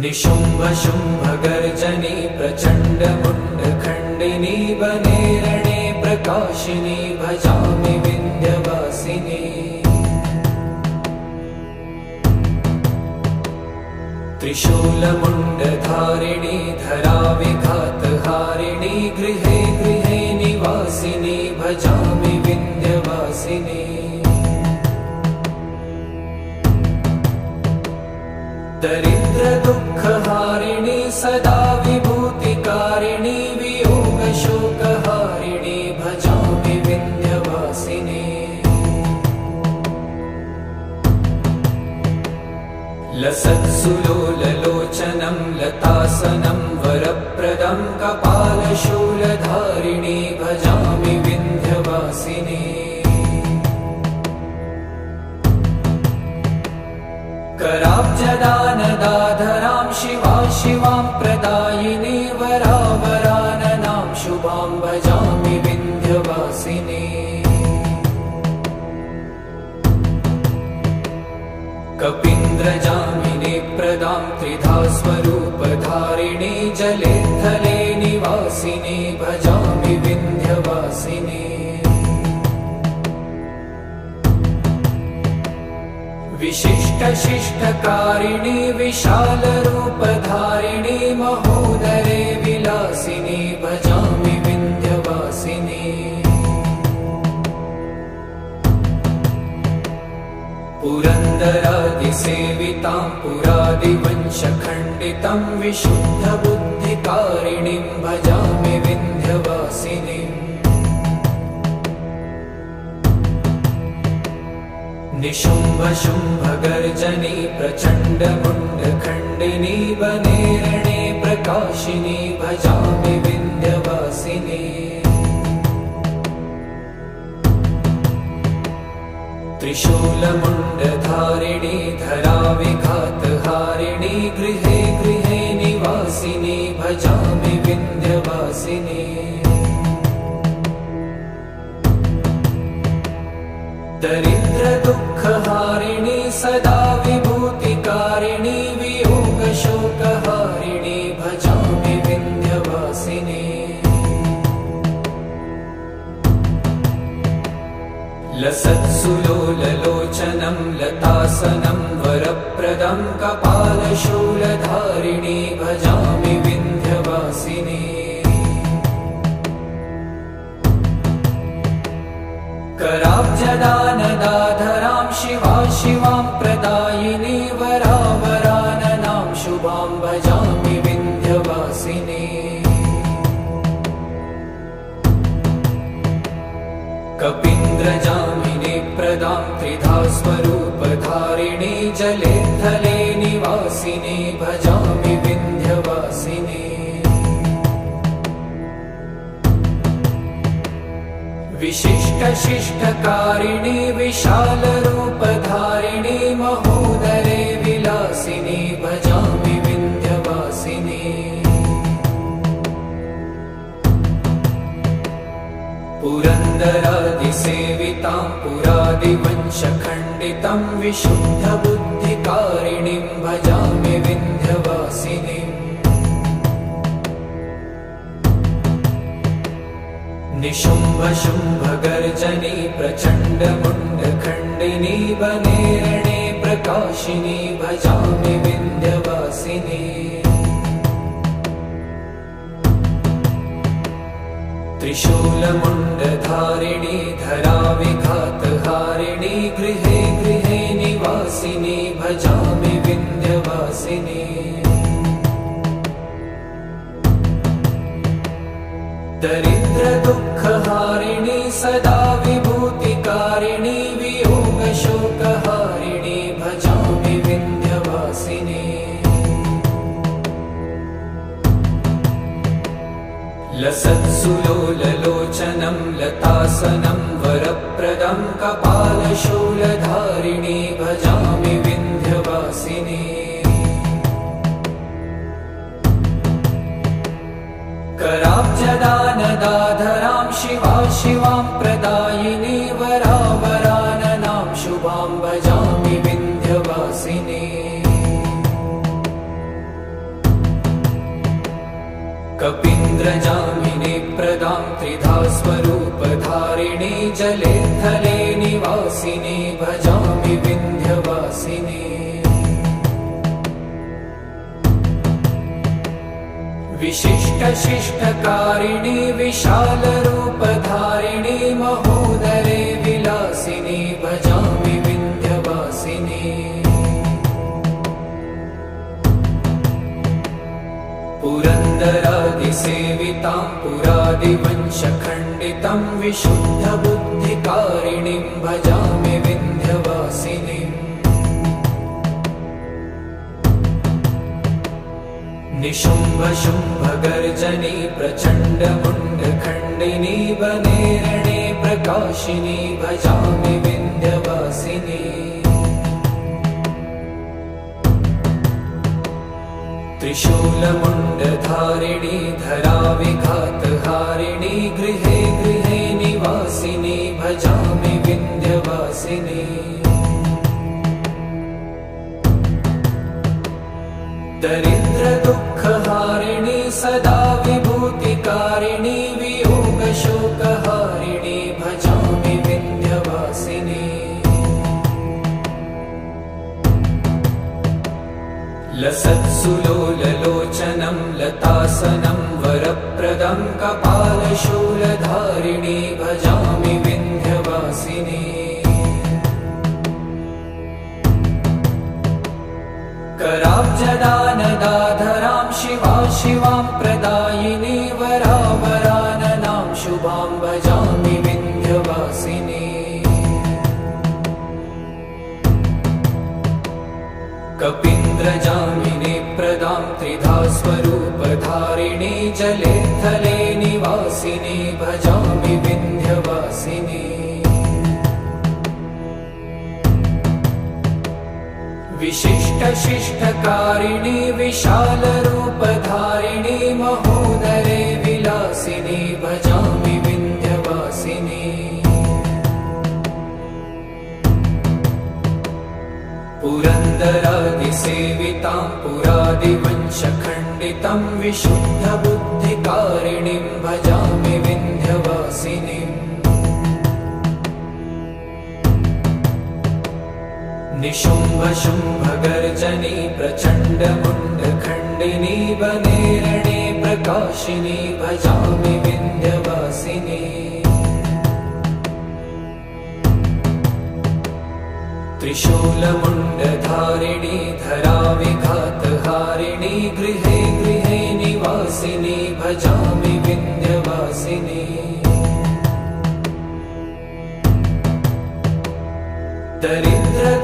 निशुम्भ शुम्भ गर्जनी प्रचण्ड मुण्ड खण्डिनी वने रणे प्रकाशिनी भजामि विन्ध्यवासिनी। त्रिशूलमुण्डधारिणी धराविघातहारिणी गृहे गृहे निवासिनी भजामि विन्ध्यवासिनी। दरिद्र दुःखहारिणी सदा विभूतिकारिणी वियोग शोकहारिणी भजामि विन्ध्यवासिनी। लसत्सुलोललोचनं लतासनं वरप्रदं कपालशूलधारिणी भजामि विन्ध्यवासिनी। कराब्जदानदाधरां शिवा शिवां प्रदायिनी वरावराननां शुभां भजामि विन्ध्यवासिनी। कपीन्द्रजामिनी प्रदां त्रिधा स्वरूपधारिणी जले थले निवासिनी भजामि विन्ध्यवासिनी। विशिष्ट शिष्टकारिणी विशालरूपधारिणी महोदरे विलासिनी भजामि विन्ध्यवासिनी। पुरन्दरादिसेवितां पुरादिवंशखण्डितं विशुद्धबुद्धिकारिणीं भजामि विन्ध्यवासिनीम्। निशुम्भ शुम्भ गर्जनी प्रचण्ड मुण्ड खण्डिनी वने रणे प्रकाशिनी भजामि विन्ध्यवासिनी। त्रिशूलमुण्डधारिणी धराविघातहारिणी गृहे गृहे निवासिनी भजामि विन्ध्यवासिनी। दरिद्र दुःखहारिणी सदा विभूतिकारिणी वियोग शोकहारिणी भजामि विन्ध्यवासिनी। लसत्सुलोललोचनं लतासनं वरप्रदं कपालशूलधारिणी भजामि विन्ध्यवासिनी। कराब्जदानदाधरां शिवा शिवां प्रदायिनी वरावराननां शुभां भजामि विन्ध्यवासिनी। कपीन्द्रजामिनी प्रदां त्रिधा स्वरूपधारिणी जले थले निवासिनी भजामि विन्ध्यवासिनी। विशिष्ट शिष्टकारिणी विशालरूपधारिणी महोदरे विलासिनी भजामि विन्ध्यवासिनी। पुरन्दरादिसेवितां पुरादिवंशखण्डितं विशुद्धबुद्धिकारिणीं भजामि विन्ध्यवासिनीम्। निशुम्भ शुम्भ गर्जनी प्रचण्ड मुण्ड खण्डिनी वने रणे प्रकाशिनी भजामि विन्ध्यवासिनी। त्रिशूलमुण्डधारिणी धराविघातहारिणी गृहे गृहे निवासिनी भजामि विन्ध्यवासिनी। दरिद्र दुःखहारिणी सदा विभूतिकारिणी वियोग शोकहारिणी भजामि विन्ध्यवासिनी। लसत्सुलोललोचनं लतासनं वरप्रदं कपालशूलधारिणी भजामि विन्ध्यवासिनी। कराब्जदानदाधरां शिवा शिवां प्रदायिनी वरावराननां शुभां भजामि विन्ध्यवासिनी। कपीन्द्रजामिनी प्रदां त्रिधा स्वरूपधारिणी जले थले निवासिनी भजामि विन्ध्यवासिनी विशिष्टशिष्टकारिणी विशालरूपधारिणी महोदरे विलासिनी भजामि विन्ध्यवासिनी पुरन्दरादिसेवितां पुरादिवंशखण्डितं विशुद्धबुद्धिकारिणीं भजामि विन्ध्यवासिनीम् निशुम्भशुम्भगर्जनी प्रचण्डमुण्डखण्डिनी वने रणे प्रकाशिनी भजामि विन्ध्यवासिनी त्रिशूलमुण्डधारिणी धराविघातहारिणी गृहे गृहे निवासिनी भजामि विन्ध्यवासिनी दरिद्रदुःखहारिणी सदा विभूतिकारिणी वियोगशोकहारिणी भजामि विन्ध्यवासिनी लसत्सुलोललोचनं लतासनं वरप्रदं कपालशूलधारिणी भजामि विन्ध्यवासिनी कराब्जदानदाधरां शिवां प्रदायिनी वरावराननां शुभां भजामि विन्ध्यवासिनी कपीन्द्रजामिनी प्रदां त्रिधा स्वरूपधारिणी जले थले निवासिनी भजामि विन्ध्यवासिनी विशिष्टशिष्टकारिणी विशालरूपधारिणी महोदरे विलासिनी भजामि विन्ध्यवासिनी पुरन्दरादिसेवितां पुरादिवंशखण्डितं विशुद्धबुद्धिकारिणीं भजामि विन्ध्यवासिनीम् निशुम्भशुम्भगर्जनी प्रचण्डमुण्डखण्डिनी वने रणे प्रकाशिनी भजामि विन्ध्यवासिनी त्रिशूलमुण्डधारिणी धराविघातहारिणी गृहे गृहे निवासिनी भजामि विन्ध्यवासिनी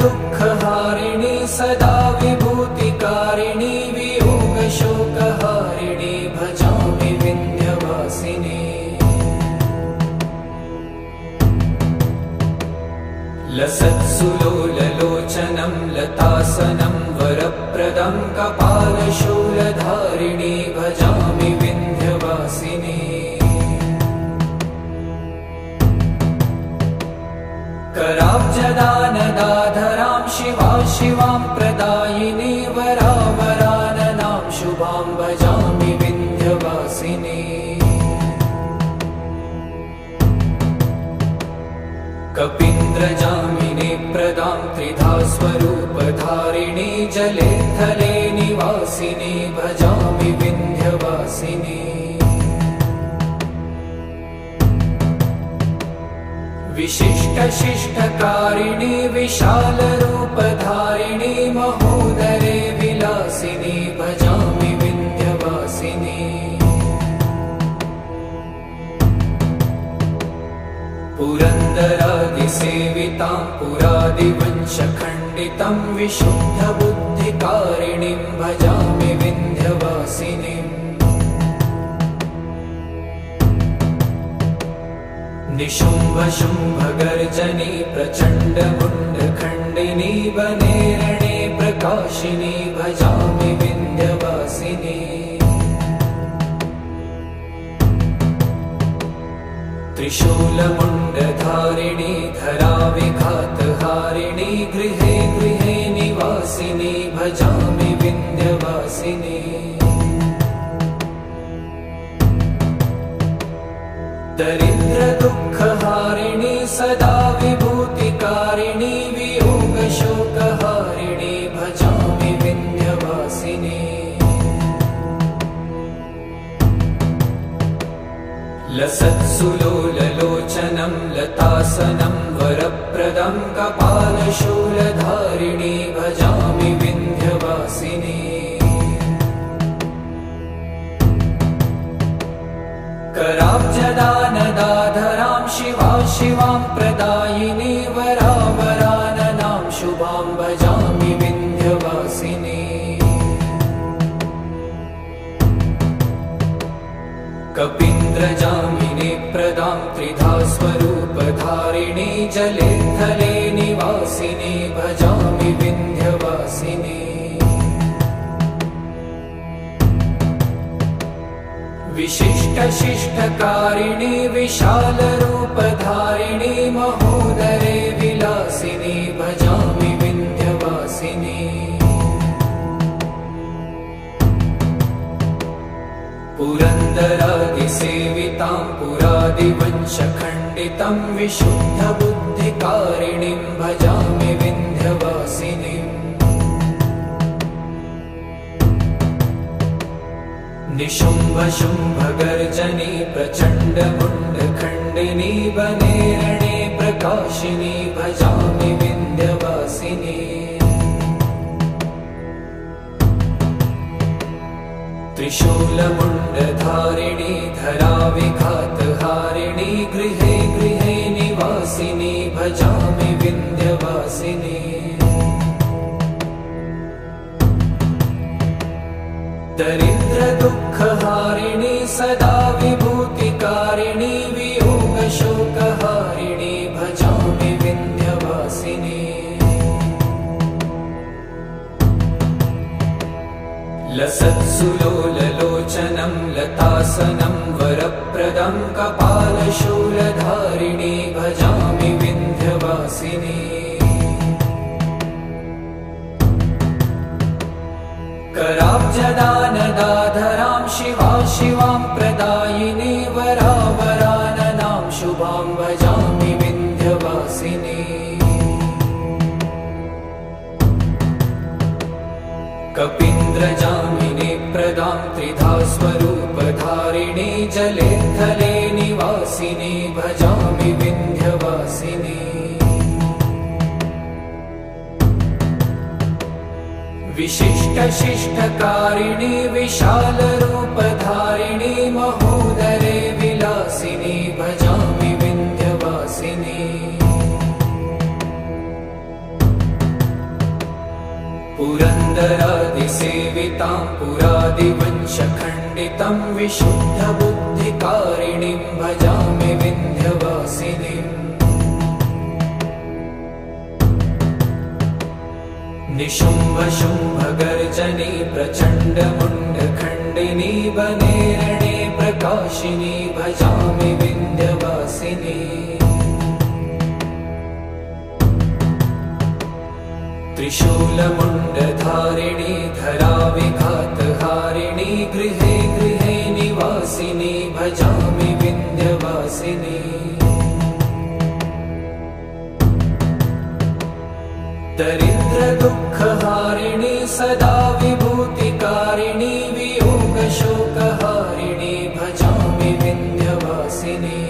दरिद्रदुःखहारिणी सदा विभूतिकारिणी वियोगशोकहारिणी भजामि विन्ध्यवासिनी लसत्सुलोललोचनं लतासनं वरप्रदं कपालशूलधारिणी भजामि विन्ध्यवासिनी कराब्जदानदाधरां शिवां प्रदायिनी वरावराननां शुभां भजामि विन्ध्यवासिनी कपीन्द्रजामिनी प्रदां त्रिधा स्वरूपधारिणी जले थले निवासिनी भजामि विन्ध्यवासिनी विशिष्टशिष्टकारिणी विशालरूपधारिणी महोदरे विलासिनी भजामि विन्ध्यवासिनी पुरन्दरादिसेवितां पुरादिवंशखण्डितं विशुद्धबुद्धिकारिणीं भजामि विन्ध्यवासिनीम् निशुम्भशुम्भगर्जनी प्रचण्डमुण्डखण्डिनी वने रणे प्रकाशिनी भजामि विन्ध्यवासिनी त्रिशूलमुण्डधारिणी धराविघातहारिणी गृहे गृहे निवासिनी भजामि विन्ध्यवासिनी सदा विभूतिकारिणी वियोगशोकहारिणी भजामि विन्ध्यवासिनी लसत्सुलोललोचनं लतासनं वरप्रदं कपालशूलधारिणी भजामि विन्ध्यवासिनी कराब्जदानदाधरां शिवां प्रदायिनी वरावराननां शुभां भजामि विन्ध्यवासिनी कपीन्द्रजामिनी प्रदां त्रिधा स्वरूपधारिणी जले थले निवासिनी भजामि विन्ध्यवासिनी विशिष्टशिष्टकारिणी विशालरूपधारिणी महोदरे विलासिनी भजामि विन्ध्यवासिनी पुरन्दरादिसेवितां पुरादिवंशखण्डितं विशुद्धबुद्धिकारिणीं भजामि विन्ध्यवासिनीम् निशुम्भशुम्भगर्जनी प्रचण्डमुण्डखण्डिनी वने रणे प्रकाशिनी भजामि विन्ध्यवासिनी त्रिशूलमुण्डधारिणी धराविघातहारिणी गृहे गृहे निवासिनी भजामि विन्ध्यवासिनी दरिद्रदुःखहारिणी सदा विभूतिकारिणी वियोगशोकहारिणी भजामि विन्ध्यवासिनी लसत्सुलोललोचनं लतासनं वरप्रदं कपालशूलधारिणी भजामि विन्ध्यवासिनी कराब्जदानदाधरां शिवां प्रदायिनी वरावराननां शुभां भजामि विन्ध्यवासिनी कपीन्द्रजामिनी प्रदां त्रिधा स्वरूपधारिणी जले थले निवासिनी भजामि विन्ध्यवासिनी विशिष्टशिष्टकारिणी विशालरूपधारिणी महोदरे विलासिनी भजामि विन्ध्यवासिनी पुरन्दरादिसेवितां पुरादिवंशखण्डितं विशुद्धबुद्धिकारिणीं भजामि विन्ध्यवासिनीम् निशुम्भशुम्भगर्जनी प्रचण्डमुण्डखण्डिनी वने रणे प्रकाशिनी भजामि विन्ध्यवासिनी त्रिशूलमुण्डधारिणी धराविघातहारिणी गृहे गृहे निवासिनी भजामि विन्ध्यवासिनी दरिद्रदुःखहारिणी सदा विभूतिकारिणी वियोगशोकहारिणी भजामि विन्ध्यवासिनी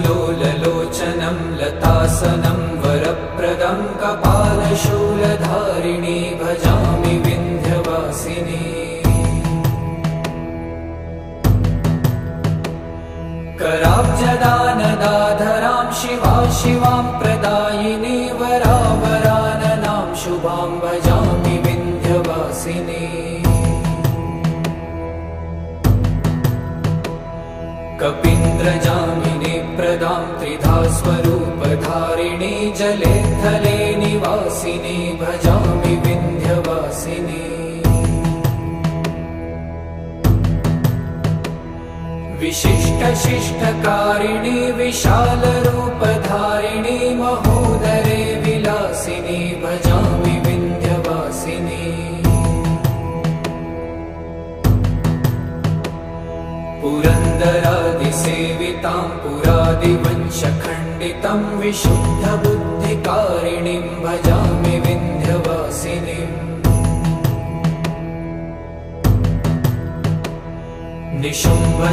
लसत्सुलोललोचनं लतासनं वरप्रदं कपालशूलधारिणी भजामि विन्ध्यवासिनी कराब्जदानदाधरां शिवां प्रदायिनी वरावराननां शुभां भजामि विन्ध्यवासिनी कपीन्द्रजामिनी प्रदां त्रिधा स्वरूपधारिणी जले थले निवासिनी भजामि विन्ध्यवासिनी विशिष्टशिष्टकारिणी विशालरूपधारिणी महोदरे विलासिनी भजामि विन्ध्यवासिनी पुरन्दरादिसेवितां पुरादिवंशखण्डितं विशुद्धबुद्धिकारिणीं भजामि विन्ध्यवासिनीम्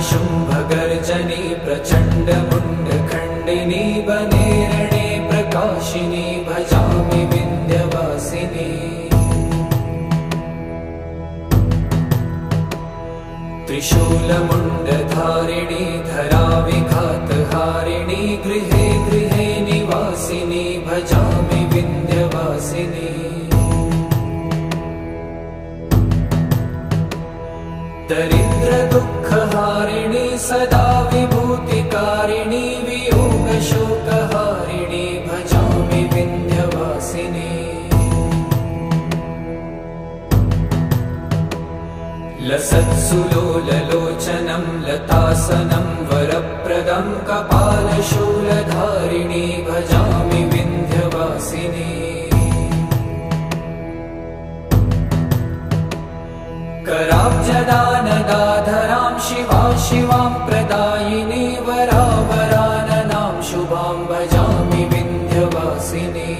निशुम्भशुम्भगर्जनी प्रचण्डमुण्डखण्डिनी वनेरणे प्रकाशिनी भजामि विन्ध्यवासिनी त्रिशूलमुण्डधारिणी धराविघातहारिणी गृहे गृहे निवासिनी भजामि विन्ध्यवासिनी दरिद्रदुःखहारिणी सदा विभूतिकारिणी वियोगशोकहारिणी भजामि विन्ध्यवासिनी लसत्सुलोललोचनं लतासनं वरप्रदं कपालशूलधारिणी भजामि विन्ध्यवासिनी कराब्जदानदाधरां शिवा शिवां प्रदायिनी वरावराननां शुभां भजामि विन्ध्यवासिनी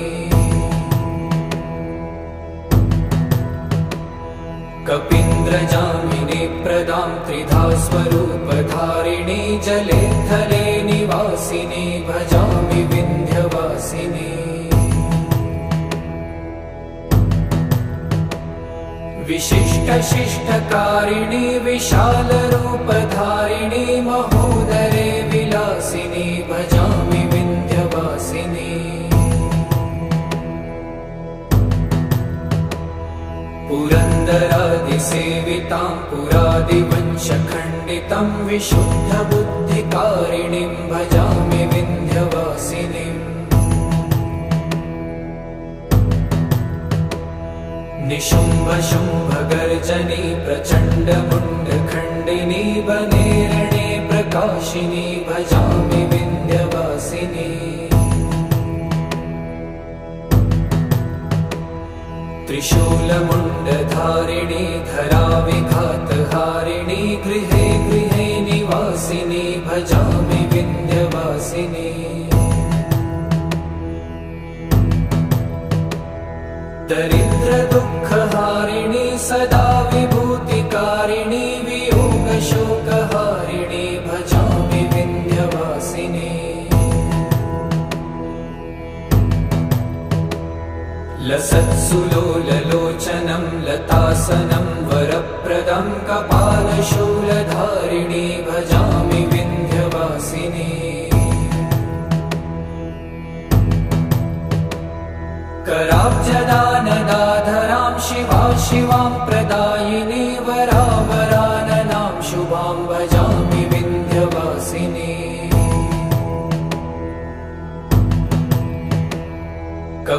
कपीन्द्रजामिनी प्रदां त्रिधा स्वरूपधारिणी जले थले निवासिनी भजामि विन्ध्यवासिनी विशिष्टशिष्टकारिणी विशालरूपधारिणी महोदरे विलासिनी भजामि विन्ध्यवासिनी पुरन्दरादिसेवितां पुरादिवंशखण्डितं विशुद्धबुद्धिकारिणीं भजामि विन्ध्यवासिनीम् निशुम्भशुम्भगर्जनी प्रचण्डमुण्डखण्डिनी वनेरणे प्रकाशिनी भजामि विन्ध्यवासिनी त्रिशूलमुण्डधारिणी धराविघातहारिणी गृहे गृहे निवासिनी भजामि विन्ध्यवासिनी दरिद्रदुःखहारिणी सदा विभूतिकारिणी वियोगशोकहारिणी भजामि विन्ध्यवासिनी लसत्सुलोललोचनं लतासनं वरप्रदं कपालशूलधारिणी भजामि विन्ध्यवासिनी कराब्जदानदाधरां शिवा शिवां प्रदायिनी वरावराननां शुभां भजामि विन्ध्यवासिनी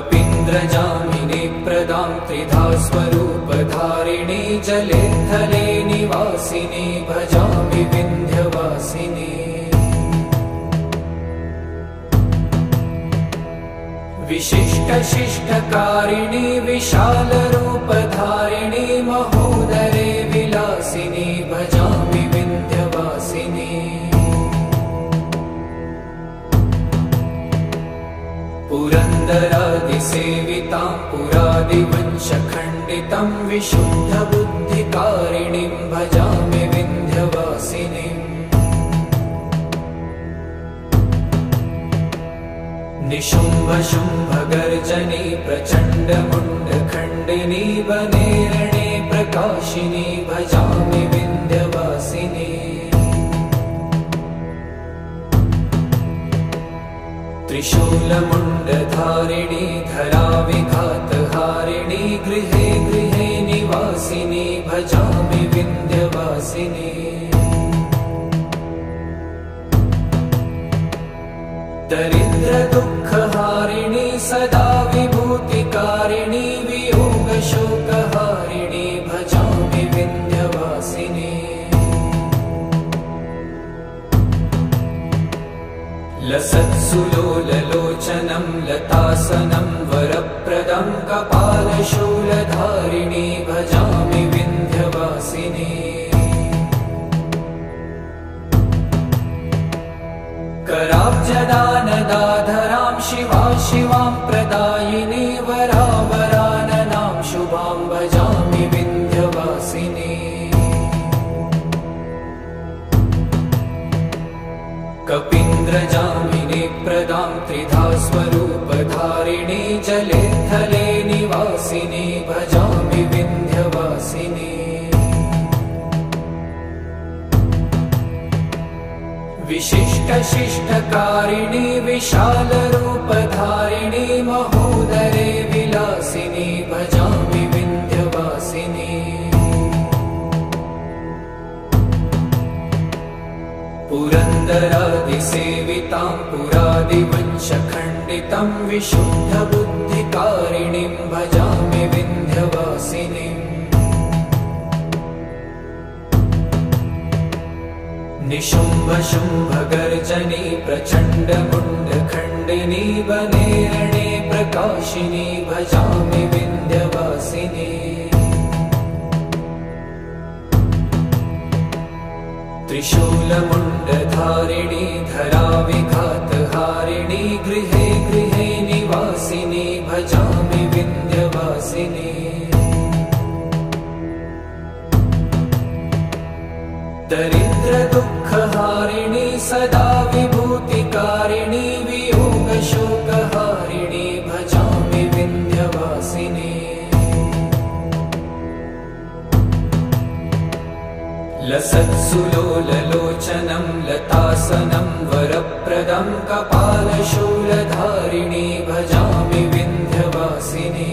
कपीन्द्रजामिनी प्रदां त्रिधा स्वरूपधारिणी जले थले निवासिनी भजामि विन्ध्यवासिनी विशिष्टशिष्टकारिणी विशालरूपधारिणी महोदरे विलासिनी भजामि विन्ध्यवासिनी पुरन्दरादिसेवितां पुरादिवंशखण्डितं विशुद्धबुद्धिकारिणीं भजामि विन्ध्यवासिनीम् निशुम्भशुम्भगर्जनी प्रचण्डमुण्डखण्डिनी वनेरणे प्रकाशिनी भजामि विन्ध्यवासिनी त्रिशूलमुण्डधारिणी धराविघातहारिणी गृहे गृहे निवासिनी भजामि विन्ध्यवासिनी दरिद्रदुःखहारिणी सदा विभूतिकारिणी वियोगशोकहारिणी भजामि विन्ध्यवासिनी लसत्सुलोललोचनं लतासनं वरप्रदं कपालशूलधारिणी भजामि विन्ध्यवासिनी कराब्जदानदाधरां शिवा शिवां प्रदायिनी वरावराननां शुभां भजामि विन्ध्यवासिनी कपीन्द्रजामिनी प्रदां त्रिधा स्वरूपधारिणी जले थले निवासिनी भजामि विन्ध्यवासिनी विशिष्टशिष्टकारिणी विशालरूपधारिणी महोदरे विलासिनी भजामि विन्ध्यवासिनी पुरन्दरादिसेवितां पुरादिवंशखण्डितं विशुद्धबुद्धिकारिणीं भजामि विन्ध्यवासिनीम् निशुम्भशुम्भगर्जनी प्रचण्डमुण्डखण्डिनी वने रणे प्रकाशिनी भजामि विन्ध्यवासिनी त्रिशूलमुण्डधारिणी धराविघातहारिणी गृहे गृहे निवासिनी भजामि विन्ध्यवासिनी दरिद्रदुःखहारिणी सदा विभूतिकारिणी वियोगशोकहारिणी भजामि विन्ध्यवासिनी लसत्सुलोललोचनं लतासनं वरप्रदं कपालशूलधारिणी भजामि विन्ध्यवासिनी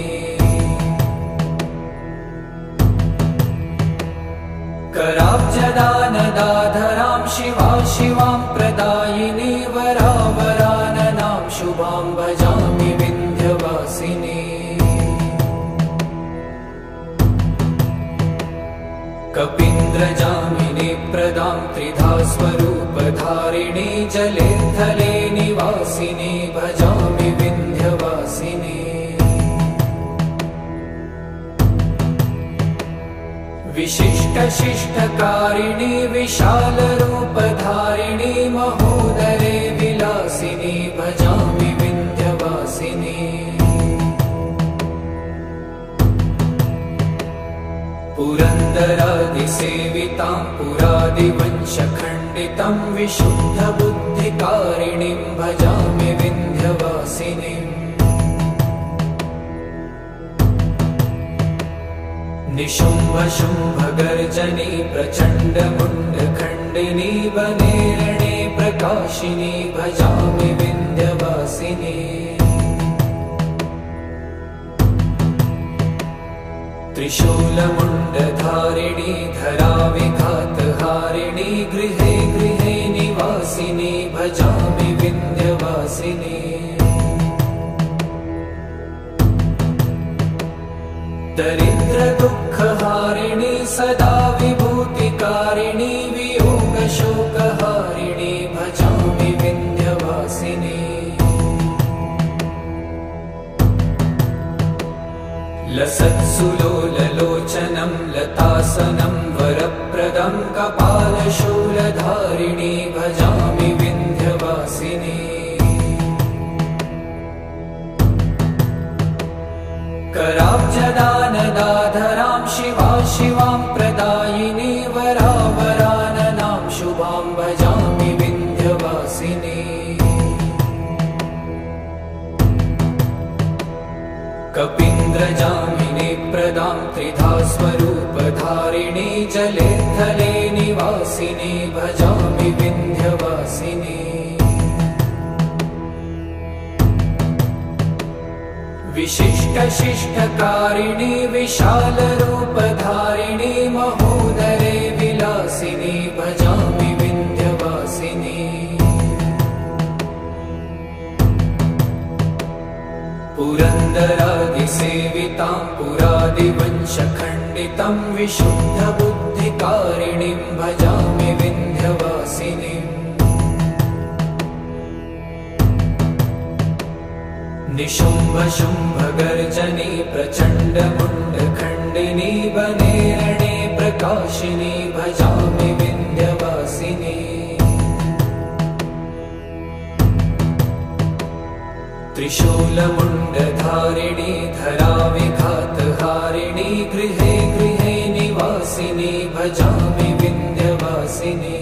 कराब्जदानदाधरां शिवा शिवां प्रदायिनी वरावराननां शुभां भजामि विन्ध्यवासिनी कपीन्द्रजामिनी प्रदां त्रिधा स्वरूपधारिणी जले थले निवासिनी भजामि विन्ध्यवासिनी विशिष्टशिष्टकारिणी विशालरूपधारिणी महोदरे विलासिनी भजामि विन्ध्यवासिनी पुरन्दरादिसेवितां पुरादिवंशखण्डितं विशुद्धबुद्धिकारिणीं भजामि विन्ध्यवासिनीम् निशुम्भशुम्भगर्जनी प्रचण्डमुण्डखण्डिनी वने रणे प्रकाशिनी भजामि विन्ध्यवासिनी त्रिशूलमुण्डधारिणी धराविघातहारिणी गृहे गृहे निवासिनी भजामि विन्ध्यवासिनी दरिद्रदुःखहारिणी सदा विभूतिकारिणी वियोगशोकहारिणी भजामि विन्ध्यवासिनी लसत्सुलोललोचनं लतासनं वरप्रदं कपालशूलधारिणी भजामि विन्ध्यवासिनी कराब्जदानदाधरां शिवा शिवां प्रदायिनी वरावराननां शुभां भजामि विन्ध्यवासिनी कपीन्द्रजामिनी प्रदां त्रिधा स्वरूपधारिणी जले थले निवासिनी भजामि विन्ध्यवासिनी विशिष्टशिष्टकारिणी विशालरूपधारिणी महोदरे विलासिनी भजामि विन्ध्यवासिनी पुरन्दरादिसेवितां पुरादिवंशखण्डितं विशुद्धबुद्धिकारिणीं भजामि विन्ध्यवासिनीम् निशुम्भशुम्भगर्जनी प्रचण्डमुण्डखण्डिनी वने रणे प्रकाशिनी भजामि विन्ध्यवासिनी त्रिशूलमुण्डधारिणी धराविघातहारिणी गृहे गृहे निवासिनी भजामि विन्ध्यवासिनी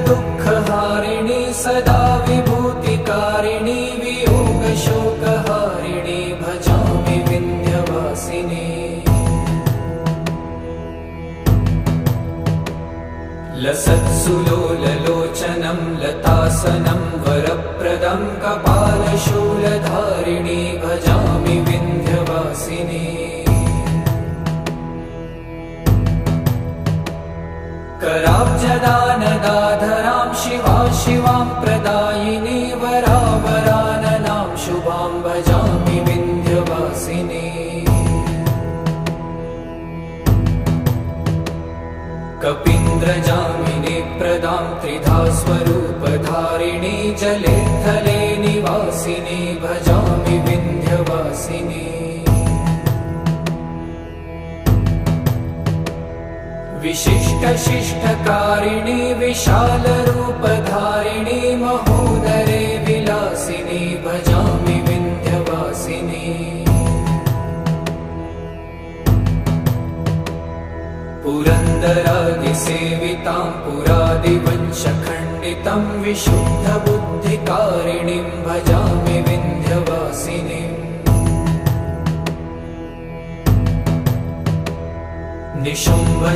दरिद्रदुःखहारिणी सदा विभूतिकारिणी वियोगशोकहारिणी भजामि विन्ध्यवासिनी लसत्सुलोललोचनं लतासनं वरप्रदं कपालशूलधारिणी भजामि विन्ध्यवासिनी कराब्जदानदाधरां शिवा शिवां प्रदायिनी वरावराननां शुभां भजामि विन्ध्यवासिनी कपीन्द्रजामिनी प्रदां त्रिधा स्वरूपधारिणी जले थले निवासिनी भजामि विन्ध्यवासिनी विशिष्टशिष्टकारिणी विशालरूपधारिणी महोदरे विलासिनी भजामि विन्ध्यवासिनी पुरन्दरादिसेवितां पुरादिवंशखण्डितं विशुद्धबुद्धिकारिणीं भजामि विन्ध्यवासिनीं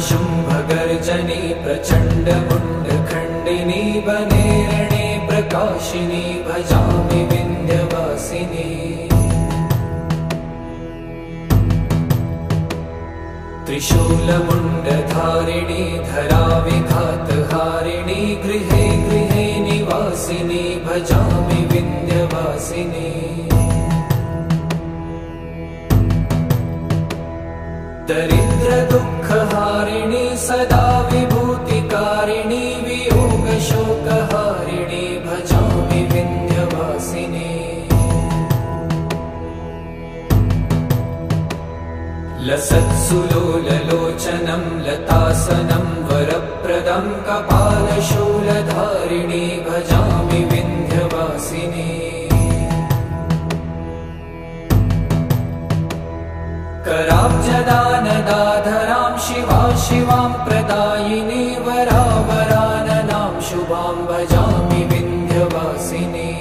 निशुम्भशुम्भगर्जनी प्रचण्डमुण्डखण्डिनी वने रणे प्रकाशिनी भजामि विन्ध्यवासिनी त्रिशूलमुण्डधारिणी धराविघातहारिणी गृहे गृहे निवासिनी भजामि विन्ध्यवासिनी दरिद्रदुःखहारिणी सदा विभूतिकारिणी वियोगशोकहारिणी भजामि विन्ध्यवासिनी लसत्सुलोललोचनं लतासनं वरप्रदं कपालशूलधारिणी भजामि विन्ध्यवासिनी कराब्जदानदाधरां शिवा शिवां प्रदायिनी वरावराननां शुभां भजामि विन्ध्यवासिनी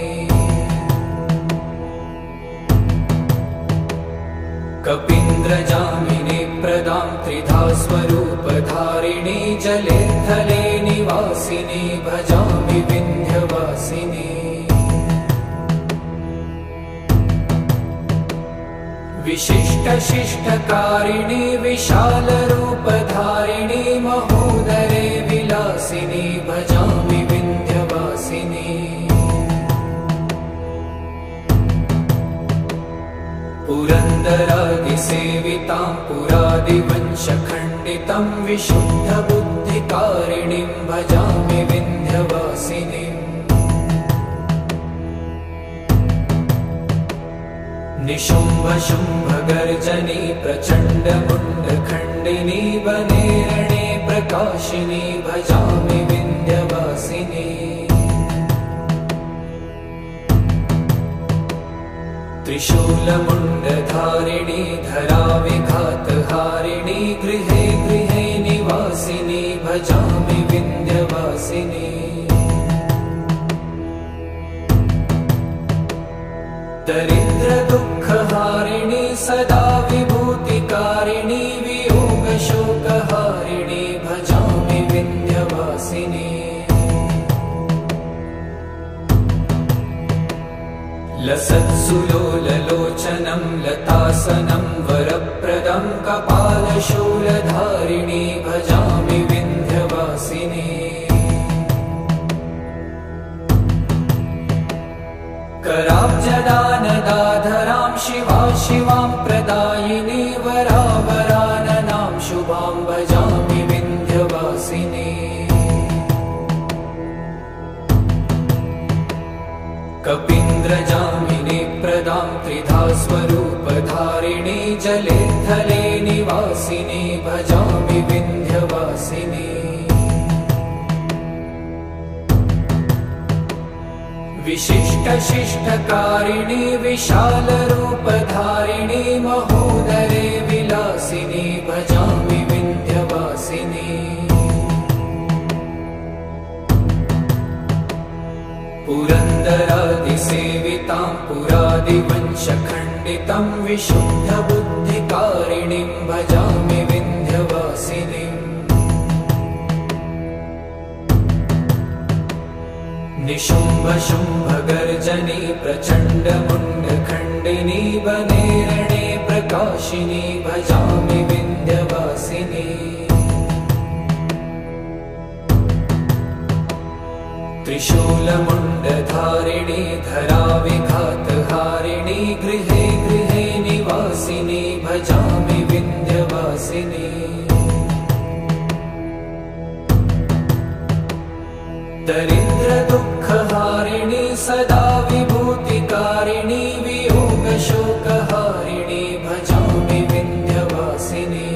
कपीन्द्रजामिनी प्रदां त्रिधा स्वरूपधारिणी जले थले निवासिनी भजामि विन्ध्यवासिनी विशिष्टशिष्टकारिणी विशालरूपधारिणी महोदरे विलासिनी भजामि विन्ध्यवासिनी पुरन्दरादिसेवितां पुरादिवंशखण्डितं विशुद्धबुद्धिकारिणीं भजामि विन्ध्यवासिनीं निशुम्भशुम्भगर्जनी प्रचण्डमुण्डखण्डिनी वने रणे प्रकाशिनी भजामि विन्ध्यवासिनी त्रिशूलमुण्डधारिणी धराविघातहारिणी गृहे गृहे निवासिनी भजामि विन्ध्यवासिनी दरिद्रदुःखहारिणी सदा विभूतिकारिणी वियोगशोकहारिणी भजामि विन्ध्यवासिनी लसत्सुलोललोचनं लतासनं वरप्रदं कपालशूलधारिणी भजामि विन्ध्यवासिनी कराब्जदानदाधरां शिवा शिवां प्रदायिनी वरावराननां शुभां भजामि विन्ध्यवासिनी कपीन्द्रजामिनी प्रदां त्रिधा स्वरूपधारिणी जले थले निवासिनी भजामि विन्ध्यवासिनी विशिष्टशिष्टकारिणि विशालरूपधारिणि महोदरे विलासिनि भजामि विन्ध्यवासिनि पुरन्दरादिसेवितां पुरादिवंशखण्डितं विशुद्धबुद्धिकारिणीं भजामि विन्ध्यवासिनीम् निशुम्भशुम्भगर्जनी प्रचण्डमुण्डखण्डिनी वनेरणे प्रकाशिनी भजामि विन्ध्यवासिनी त्रिशूलमुण्डधारिणी धराविघातहारिणी गृहे गृहे निवासिनी भजामि विन्ध्यवासिनी दरिद्रदुःखहारिणी सदा विभूतिकारिणी वियोगशोकहारिणी भजामि विन्ध्यवासिनी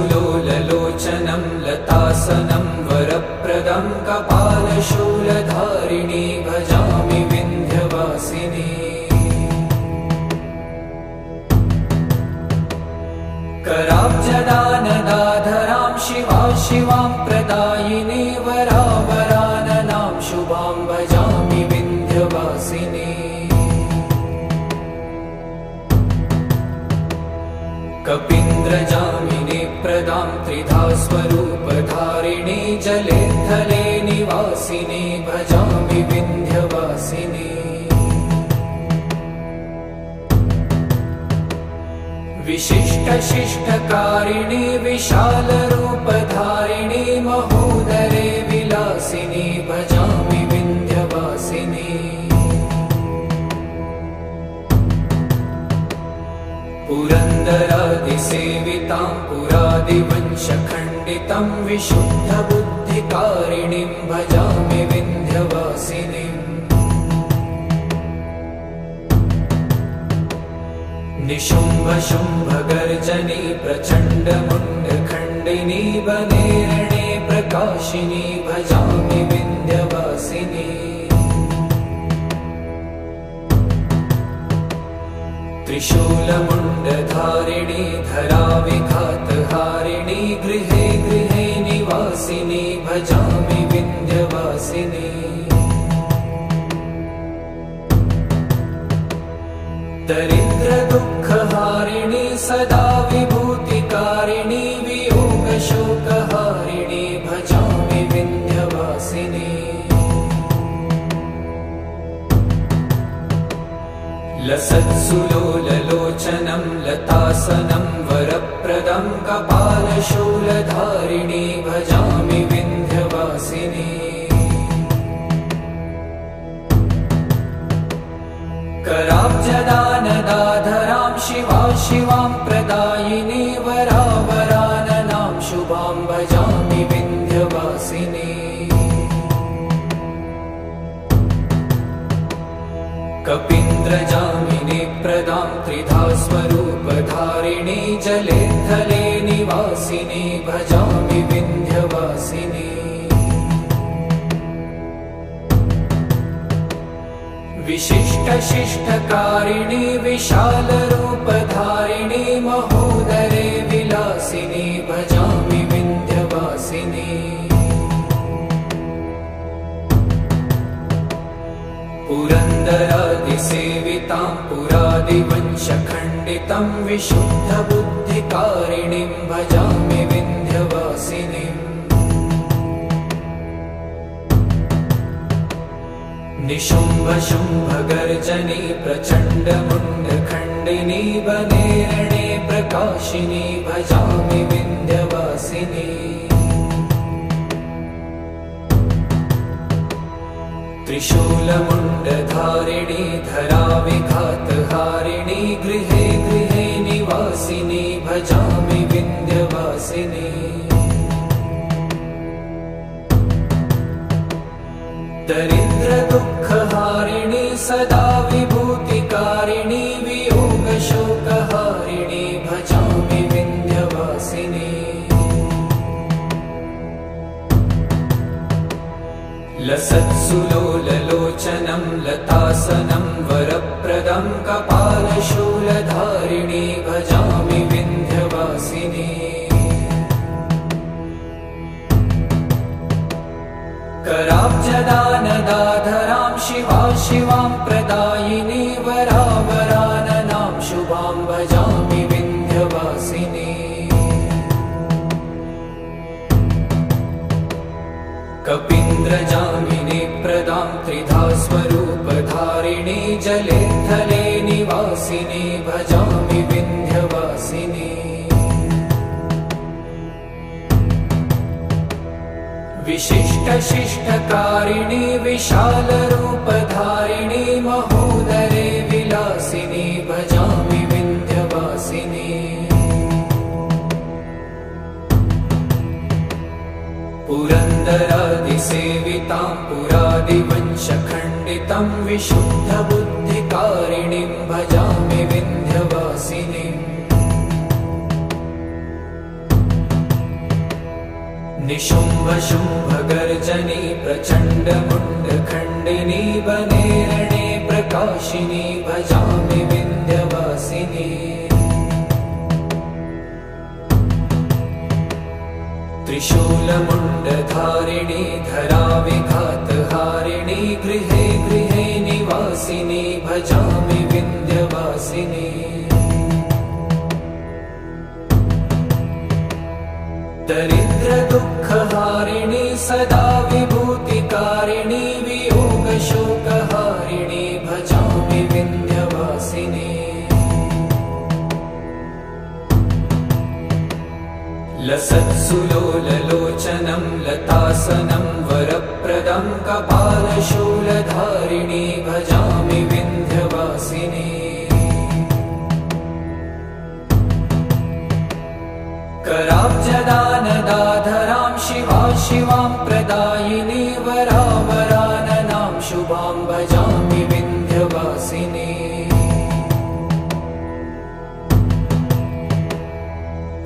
लसत्सुलोललोचनं लतासनं वरप्रदं कपालशूलधारिणी भजामि विन्ध्यवासिनी कराब्जदानदाधरां शिवां प्रदायिनी वरावराननां शुभां भजामि विन्ध्यवासिनी कपीन्द्रजामिनी प्रदां त्रिधा स्वरूपधारिणी जले थले निवासिनी भजामि विन्ध्यवासिनी विशिष्टशिष्टकारिणि विशालरूपधारिणि महोदरे विलासिनी भजामि विन्ध्यवासिनी पुरन्दरादिसेवितां पुरादिवंशखण्डितं विशुद्धबुद्धिकारिणीं भजामि विन्ध्यवासिनीम् निशुम्भशुम्भगर्जनी प्रचण्डमुण्डखण्डिनी वनेरणे प्रकाशिनी भजामि विन्ध्यवासिनी त्रिशूलमुण्डधारिणी धराविघातहारिणी गृहे गृहे निवासिनी भजामि विन्ध्यवासिनी दरिद्रदुःखहारिणी सदा विभूतिकारिणी वियोगशोकहारिणी भजामि विन्ध्यवासिनी लसत्सुलोललोचनं लतासनं वरप्रदं कपालशूलधारिणी भजामि विन्ध्यवासिनी कराब्जदानदाधरां शिवां प्रदायिनी वरावराननां शुभां भजामि विन्ध्यवासिनी कपीन्द्रजामिनी प्रदां त्रिधा स्वरूपधारिणी जले थले निवासिनी भजामि विन्ध्यवासिनी विशिष्टशिष्टकारिणि विशालरूपधारिणि महोदरे विलासिनी भजामि विन्ध्यवासिनी पुरन्दरादिसेवितां पुरादिवंशखण्डितं विशुद्धबुद्धिकारिणीं भजामि विन्ध्यवासिनीम् निशुम्भशुम्भगर्जनी प्रचण्डमुण्डखण्डिनी वनेरणे प्रकाशिनी भजामि विन्ध्यवासिनी त्रिशूलमुण्डधारिणी धराविघातहारिणी गृहे गृहे निवासिनी भजामि विन्ध्यवासिनी दरिद्रदुःखहारिणी सदा विभूतिकारिणी वियोगशोकहारिणी भजामि विन्ध्यवासिनी लसत्सुलोललोचनं लतासनं वरप्रदं कपालशूलधारिणी भजामि विन्ध्यवासिनी। कराब्जदानदाधरां शिवा शिवां प्रदायिनी वरावराननां शुभां भजामि विन्ध्यवासिनी। कपीन्द्रजामिनी प्रदां त्रिधा स्वरूपधारिणी जले थले निवासिनी भजामि विन्ध्यवासिनी। विशिष्टशिष्टकारिणी विशालरूपधारिणी महोदरे विलासिनी भजामि विन्ध्यवासिनी। पुरन्दरादिसेवितां पुरादिवंशखण्डितं विशुद्धबुद्धिकारिणीं भजामि विन्ध्यवासिनीम्। निशुम्भशुम्भगर्जनी प्रचण्डमुण्डखण्डिनी वने रणे प्रकाशिनी भजामि विन्ध्यवासिनी। त्रिशूलमुण्डधारिणी धराविघातहारिणी गृहे गृहे निवासिनी भजामि विन्ध्यवासिनी। दरिद्रदुःखहारिणी सदा विभूतिकारिणी वियोगशोकहारिणी भजामि विन्ध्यवासिनी। लसत्सुलोललोचनं लतासनं वरप्रदं कपालशूलधारिणी भजामि विन्ध्यवासिनी। कराब्जदानदाधरां शिवा शिवां प्रदायिनी वरावराननां शुभां भजामि विन्ध्यवासिनी।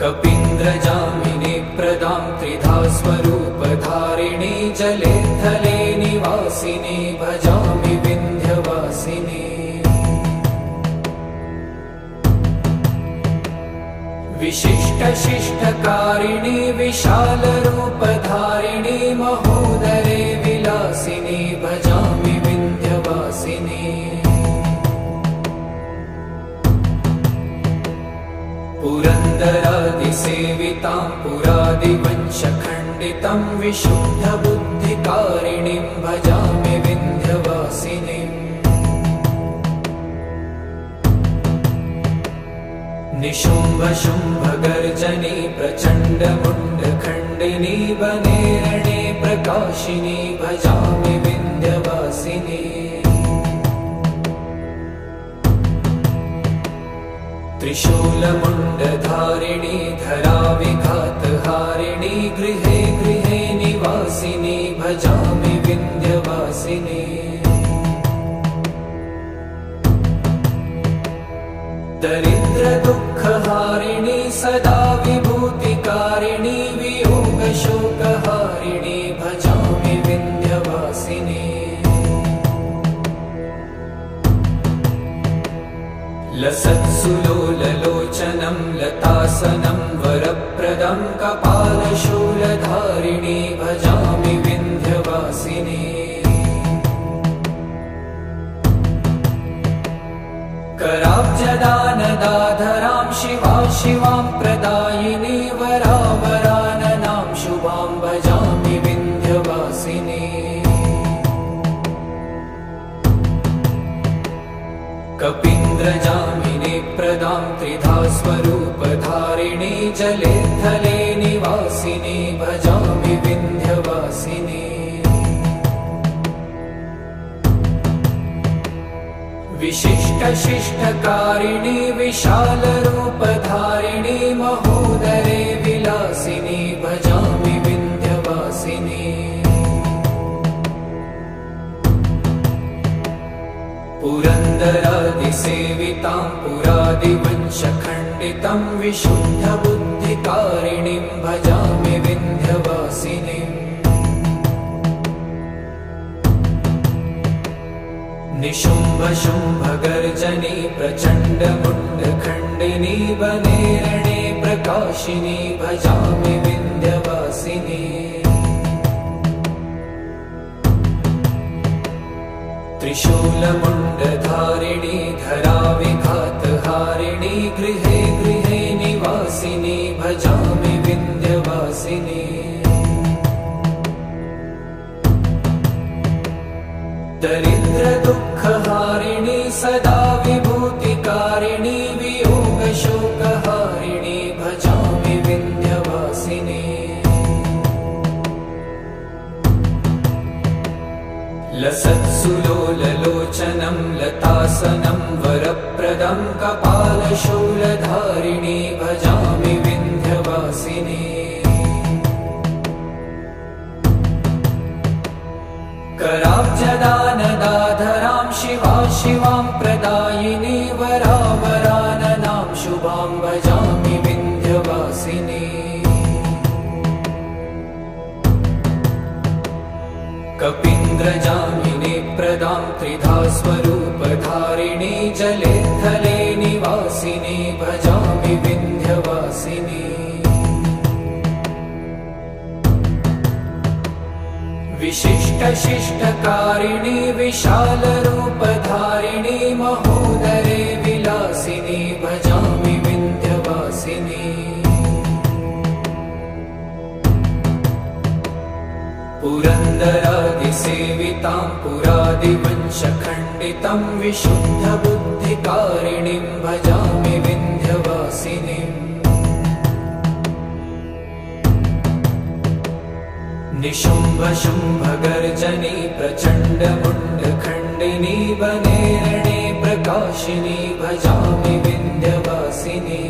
कपीन्द्रजामिनी प्रदां त्रिधा स्वरूपधारिणी जले थले निवासिनी भजामि विन्ध्यवासिनी। विशिष्टशिष्टकारिणी विशालरूपधारिणी महोदरे विलासिनी भजामि विन्ध्यवासिनी। पुरन्दरादिसेवितां पुरादिवंशखण्डितं विशुद्धबुद्धिकारिणीं भजामि विन्ध्यवासिनीम्। निशुम्भशुम्भगर्जनी प्रचण्डमुण्डखण्डिनी वने रणे प्रकाशिनी भजामि विन्ध्यवासिनी। त्रिशूलमुण्डधारिणी धराविघातहारिणी गृहे गृहे निवासिनी भजामि विन्ध्यवासिनी। दरिद्रदुःखहारिणी सदा विभूतिकारिणी वियोगशोकहारिणी भजामि विन्ध्यवासिनी। लसत्सुलोललोचनं लतासनं वरप्रदं कपालशूलधारिणी भजामि विन्ध्यवासिनी। कराब्जदानदाधरां शिवा शिवां प्रदायिनी वरावराननां शुभां भजामि विन्ध्यवासिनी। कपीन्द्रजामिनी प्रदां त्रिधा स्वरूपधारिणी जले थले निवासिनी भजामि विन्ध्यवासिनी। विशिष्टशिष्टकारिणी विशालरूपधारिणी महोदरे विलासिनी भजामि विन्ध्यवासिनी। पुरन्दरादिसेवितां पुरादिवंशखण्डितं विशुद्धबुद्धिकारिणीं भजामि विन्ध्यवासिनीम्। निशुम्भ शुम्भ गर्जनी प्रचण्ड मुण्ड खण्डिनी वने रणे प्रकाशिनी भजामि विन्ध्यवासिनी त्रिशूलमुण्डधारिणी धराविघातहारिणी गृहे गृहे निवासिनी भजामि विन्ध्यवासिनी दरिद्रदुःखहारिणी सदा विभूतिकारिणी वियोगशोकहारिणी भजामि विन्ध्यवासिनी लसत्सुलोललोचनं लतासनं वरप्रदं कपालशूलधारिणी भजामि विन्ध्यवासिनी कराब्जदानदाधरां शिवा शिवां प्रदायिनी वरावराननां शुभां भजामि विन्ध्यवासिनी कपीन्द्रजामिनी प्रदां त्रिधा स्वरूपधारिणी जले थले निवासिनी भजामि विन्ध्यवासिनी विशिष्टशिष्टकारिणी विशालरूपधारिणी महोदरे विलासिनी भजामि विन्ध्यवासिनी पुरन्दरादिसेवितां पुरादिवंशखण्डितं विशुद्धबुद्धिकारिणीं भजामि विन्ध्यवासिनीम् निशुम्भ शुम्भ गर्जनी प्रचण्ड मुण्ड खण्डिनी वने रणे प्रकाशिनी भजामि विन्ध्यवासिनी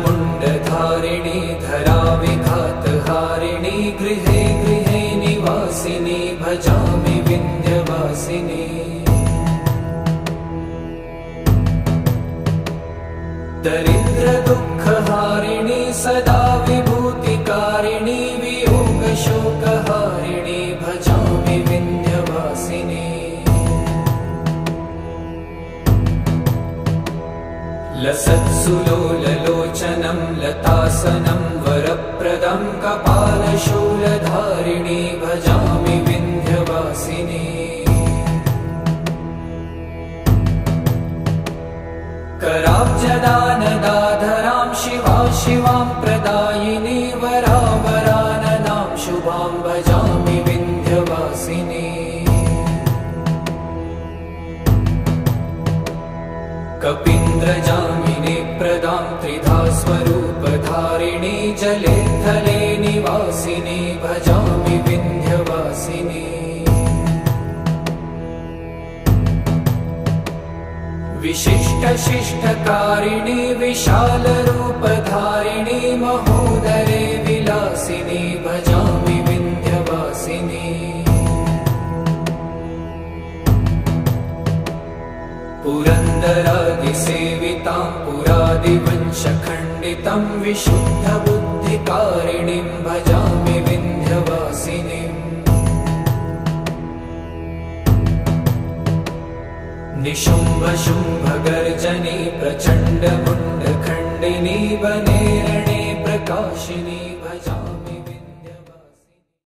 त्रिशूलमुण्डधारिणी धराविघातहारिणी गृहे गृहे निवासिनी भजामि विन्ध्यवासिनी दरिद्रदुःखहारिणी सदा विभूतिकारिणी वियोगशोकहारिणी भजामि विन्ध्यवासिनी लसत्सुलोललोचनं लतासनं वरप्रदं कपालशूलधारिणी भजामि विन्ध्यवासिनी कराब्जदानदाधरां शिवा शिवां प्रदायिनी वरावराननां शुभां भजामि विन्ध्यवासिनी कपीन्द्रजामिनी प्रदां त्रिधा स्वरूपधारिणी जले थले निवासिनी भजामि विन्ध्यवासिनी विशिष्टशिष्टकारिणी विशालरूपधारिणी महोदरे विलासिनी भजामि विन्ध्यवासिनी पुरन्दरादिसेवितां पुरादिवंशखण्डितं विशुद्धबुद्धिकारिणीं भजामि विन्ध्यवासिनीम् निशुम्भ शुम्भ गर्जनी प्रचण्ड मुण्ड खण्डिनी वने रणे प्रकाशिनी भजामि